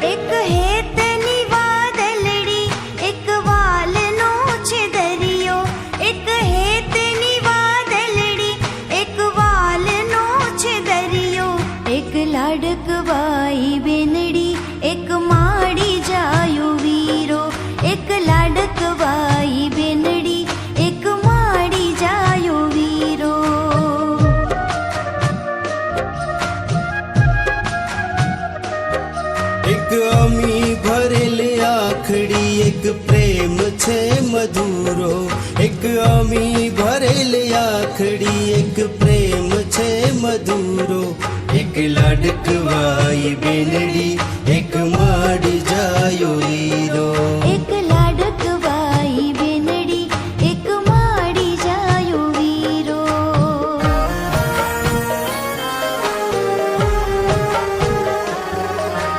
એક હેતની વાદળડી, એક વાલનો છે દરિયો. એક હેતની વાદળડી, એક વાલનો છે દરિયો. એક લાડકવાઈ બેનડી, એક માડી જાયો વીરો. એક લાડકવાઈ બેનડી, એક માડી જાયો વીરો. એક અમી ભરેલ આખડી, એક પ્રેમ છે મધુરો. એક અમી ભરેલ આખડી, એક પ્રેમ છે મધુરો. એક લાડકવાઈ બેનડી, એક માડી જાયો વીરો.